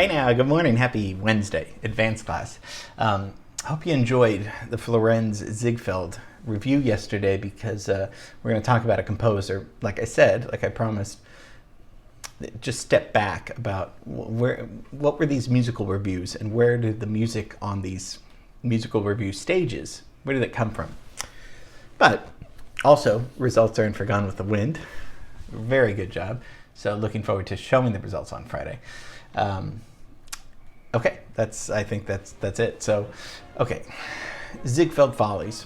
Hey now, good morning. Happy Wednesday, advanced class. Hope you enjoyed the Florenz Ziegfeld review yesterday because we're going to talk about a composer. Like I said, like I promised, just step back about what were these musical reviews and where did the music on these musical review stages, where did it come from? But also, results are in For Gone with the Wind. Very good job. So looking forward to showing the results on Friday. Okay, I think that's it. So, okay, Ziegfeld Follies.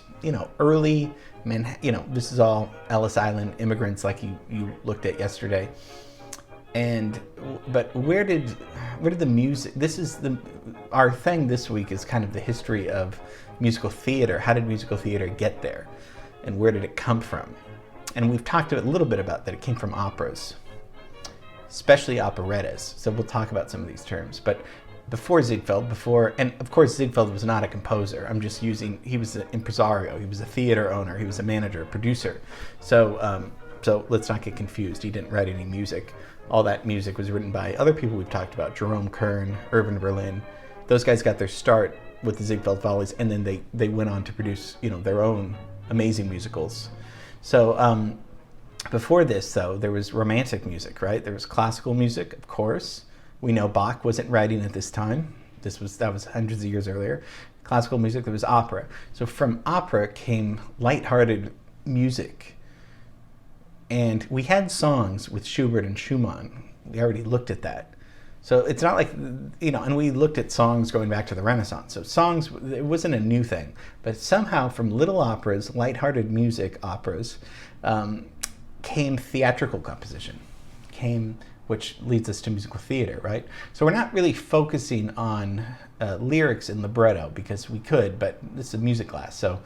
Early this is all Ellis Island immigrants, like you looked at yesterday. But where did the music? This is our thing this week is kind of the history of musical theater. How did musical theater get there, and where did it come from? And we've talked a little bit about that. It came from operas, especially operettas. So we'll talk about some of these terms. But before Ziegfeld, and of course Ziegfeld was not a composer. I'm just using, he was an impresario. He was a theater owner. He was a manager, a producer. So let's not get confused. He didn't write any music. All that music was written by other people we've talked about, Jerome Kern, Irving Berlin. Those guys got their start with the Ziegfeld Follies, and then they went on to produce, their own amazing musicals. So before this, though, there was romantic music, right? There was classical music, of course. We know Bach wasn't writing at this time. That was hundreds of years earlier. Classical music, there was opera. So from opera came lighthearted music. And we had songs with Schubert and Schumann. We already looked at that. So it's not like, and we looked at songs going back to the Renaissance. So songs, it wasn't a new thing. But somehow from little operas, lighthearted music operas, came theatrical composition, which leads us to musical theater, right? So we're not really focusing on lyrics and libretto because we could, but this is a music class. So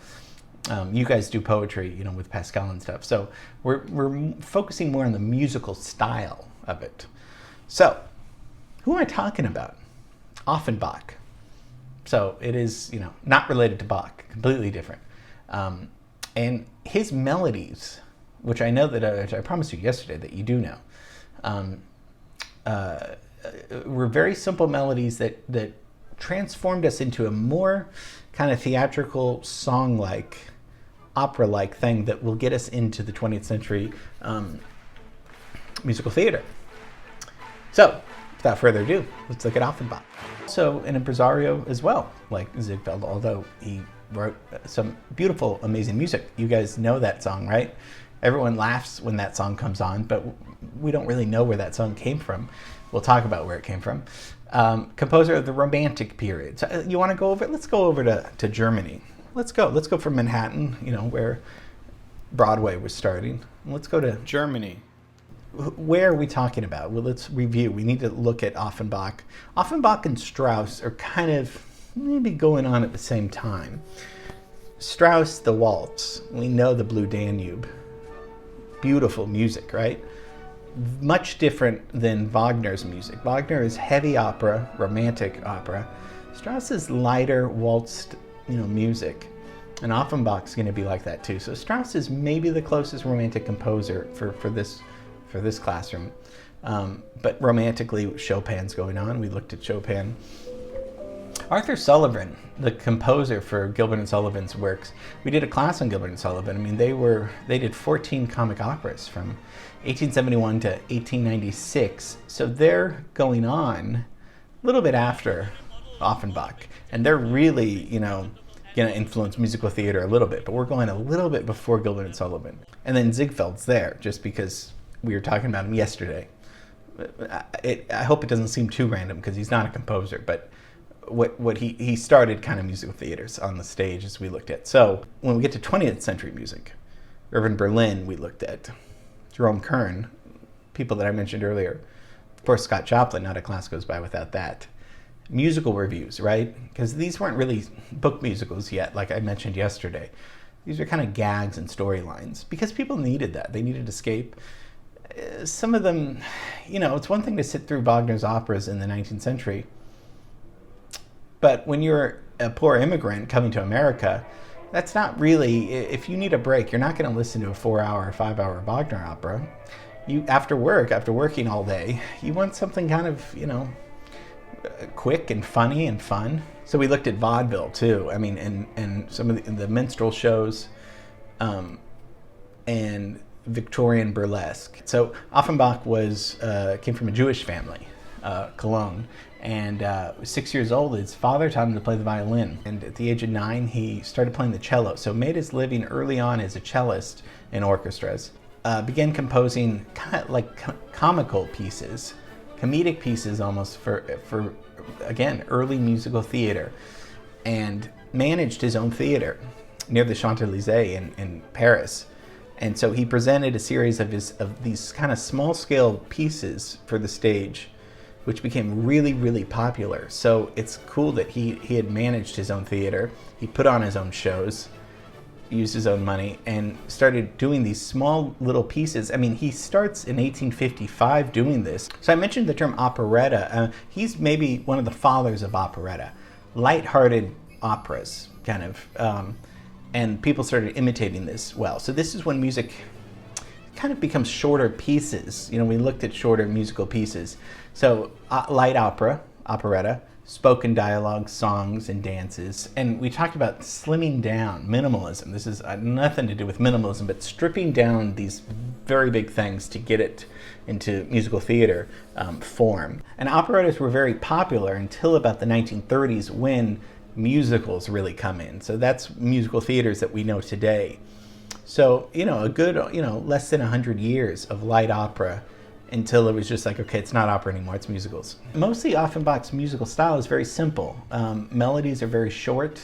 you guys do poetry, with Pascal and stuff. So we're focusing more on the musical style of it. So who am I talking about? Offenbach. So it is, not related to Bach, completely different. And his melodies, which I know which I promised you yesterday that you do know, were very simple melodies that transformed us into a more kind of theatrical, song-like, opera-like thing that will get us into the 20th century musical theater. So, without further ado, let's look at Offenbach. Also an impresario as well, like Ziegfeld, although he wrote some beautiful, amazing music. You guys know that song, right? Everyone laughs when that song comes on, but we don't really know where that song came from. We'll talk about where it came from. Composer of the Romantic period. So you want to go over it? Let's go over to Germany. Let's go from Manhattan, where Broadway was starting. Let's go to Germany. Where are we talking about? Well, let's review. We need to look at Offenbach. Offenbach and Strauss are kind of maybe going on at the same time. Strauss, the waltz. We know the Blue Danube. Beautiful music, right? Much different than Wagner's music. Wagner is heavy opera, romantic opera. Strauss is lighter, waltzed, music. And Offenbach's going to be like that too. So Strauss is maybe the closest romantic composer for this classroom. But romantically, Chopin's going on. We looked at Chopin. Arthur Sullivan, the composer for Gilbert and Sullivan's works. We did a class on Gilbert and Sullivan. I mean, they did 14 comic operas from 1871 to 1896. So they're going on a little bit after Offenbach. And they're really, going to influence musical theater a little bit. But we're going a little bit before Gilbert and Sullivan. And then Ziegfeld's there, just because we were talking about him yesterday. I hope it doesn't seem too random, because he's not a composer, but what he started kind of musical theaters on the stage, as we looked at. So when we get to 20th century music, Irving Berlin we looked at, Jerome Kern, people that I mentioned earlier, of course Scott Joplin, not a class goes by without that. Musical reviews, right? Because these weren't really book musicals yet, like I mentioned yesterday. These are kind of gags and storylines, because people needed that. They needed escape. Some of them, it's one thing to sit through Wagner's operas in the 19th century, but when you're a poor immigrant coming to America, that's not really, if you need a break, you're not going to listen to a 4-hour or 5-hour Wagner opera. You, after working all day, you want something kind of, quick and funny and fun. So we looked at vaudeville too. I mean, and some of the minstrel shows, and Victorian burlesque. So Offenbach came from a Jewish family, Cologne, and was 6 years old. His father taught him to play the violin, and at the age of 9, he started playing the cello. So made his living early on as a cellist in orchestras. Began composing kind of like comical pieces, comedic pieces almost for again, early musical theater, and managed his own theater near the Champs-Élysées in Paris. And so he presented a series of these kind of small-scale pieces for the stage, which became really, really popular. So it's cool that he had managed his own theater, he put on his own shows, used his own money, and started doing these small little pieces. I mean, he starts in 1855 doing this. So I mentioned the term operetta. He's maybe one of the fathers of operetta. Light-hearted operas, kind of. And people started imitating this well. So this is when music kind of becomes shorter pieces. You know, we looked at shorter musical pieces. So light opera, operetta, spoken dialogue, songs, and dances. And we talked about slimming down, minimalism. This is nothing to do with minimalism, but stripping down these very big things to get it into musical theater form. And operettas were very popular until about the 1930s, when musicals really come in. So that's musical theaters that we know today. So, you know, a good, less than 100 years of light opera, until it was just like, okay, it's not opera anymore, it's musicals. Mostly Offenbach's musical style is very simple. Melodies are very short.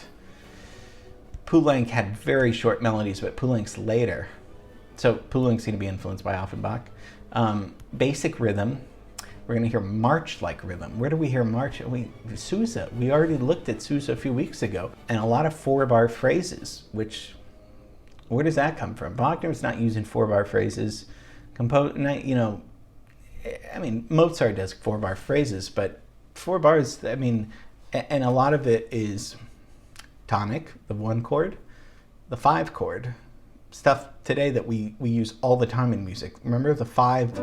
Poulenc had very short melodies, but Poulenc's later. So Poulenc's going to be influenced by Offenbach. Basic rhythm. We're going to hear march-like rhythm. Where do we hear march? Sousa. We already looked at Sousa a few weeks ago. And a lot of four-bar phrases, where does that come from? Wagner's not using four-bar phrases. Mozart does four-bar phrases, but four bars, and a lot of it is tonic, the one chord, the five chord, stuff today that we use all the time in music. Remember the five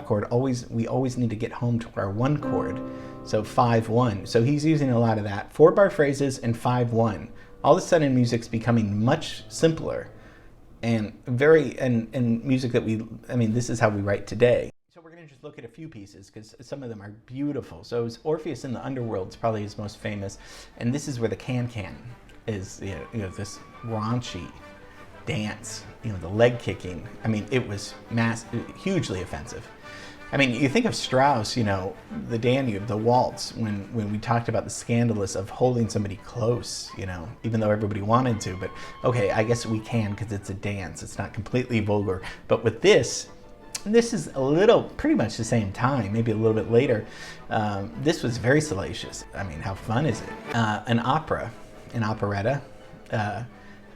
chord, we always need to get home to our one chord. So 5-1. So he's using a lot of that. Four-bar phrases and 5-1. All of a sudden music's becoming much simpler. And music that this is how we write today. So we're going to just look at a few pieces because some of them are beautiful. So Orpheus in the Underworld is probably his most famous, and this is where the can-can is, this raunchy dance, the leg kicking. It was hugely offensive. You think of Strauss, the Danube, the waltz, when we talked about the scandalous of holding somebody close, even though everybody wanted to, but okay, I guess we can because it's a dance. It's not completely vulgar. But with this is pretty much the same time, maybe a little bit later. This was very salacious. How fun is it? An opera, an operetta,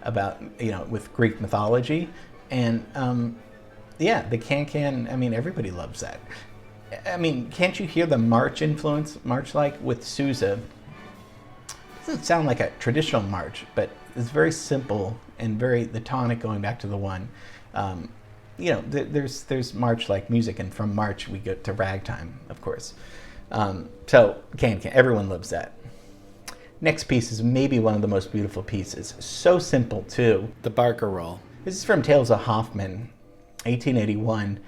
about, with Greek mythology, and the can-can, everybody loves that. Can't you hear the march influence, march-like with Sousa? It doesn't sound like a traditional march, but it's very simple and the tonic going back to the one. There's march-like music, and from march we go to ragtime, of course. So can-can, everyone loves that. Next piece is maybe one of the most beautiful pieces. So simple, too. The Barcarolle. This is from Tales of Hoffmann, 1881.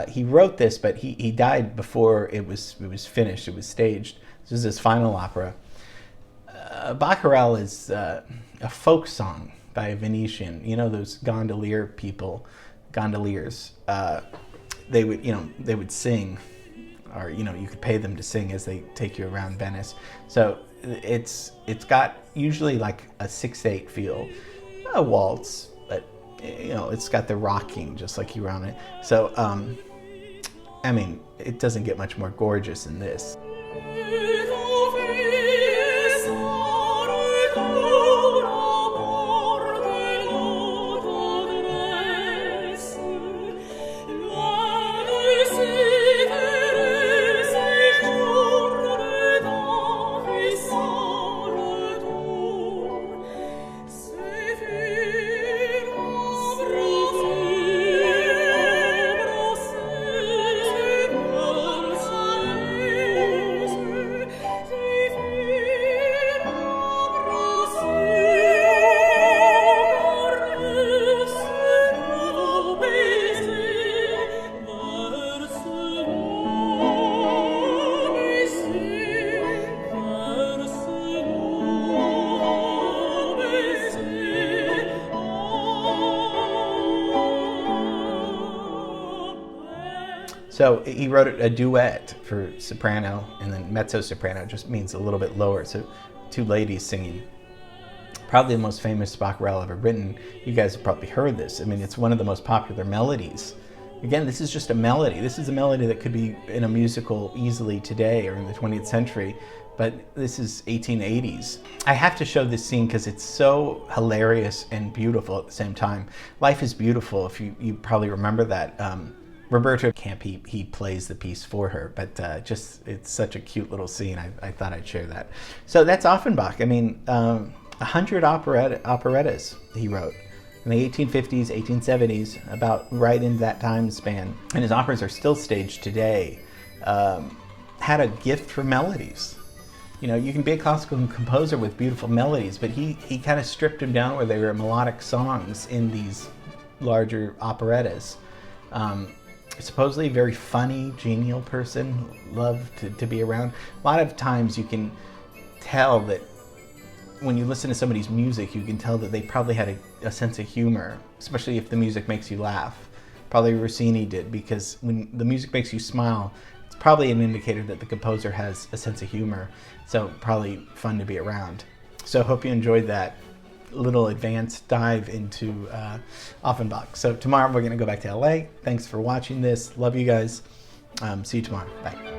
He wrote this, but he died before it was finished. It was staged. This is his final opera. Barcarolle is a folk song by a Venetian. Those gondoliers. They would sing, or you could pay them to sing as they take you around Venice. So it's got usually like a 6/8 feel, a waltz, but it's got the rocking just like you're on it. So it doesn't get much more gorgeous than this. So he wrote a duet for soprano, and then mezzo-soprano just means a little bit lower. So two ladies singing. Probably the most famous Bacharel ever written. You guys have probably heard this. I mean, it's one of the most popular melodies. Again, this is just a melody. This is a melody that could be in a musical easily today or in the 20th century, but this is 1880s. I have to show this scene because it's so hilarious and beautiful at the same time. Life is Beautiful, if you probably remember that. Roberto Camp, he plays the piece for her, but just, it's such a cute little scene. I thought I'd share that. So that's Offenbach. I mean, 100 operettas he wrote in the 1850s, 1870s, about right in that time span. And his operas are still staged today. Had a gift for melodies. You know, you can be a classical composer with beautiful melodies, but he kind of stripped them down where they were melodic songs in these larger operettas. Supposedly a very funny, genial person, loved to be around. A lot of times you can tell that when you listen to somebody's music, you can tell that they probably had a sense of humor, especially if the music makes you laugh. Probably Rossini did, because when the music makes you smile, it's probably an indicator that the composer has a sense of humor. So probably fun to be around. So hope you enjoyed that little advanced dive into Offenbach. So tomorrow we're going to go back to LA. Thanks for watching this. Love you guys. See you tomorrow. Bye.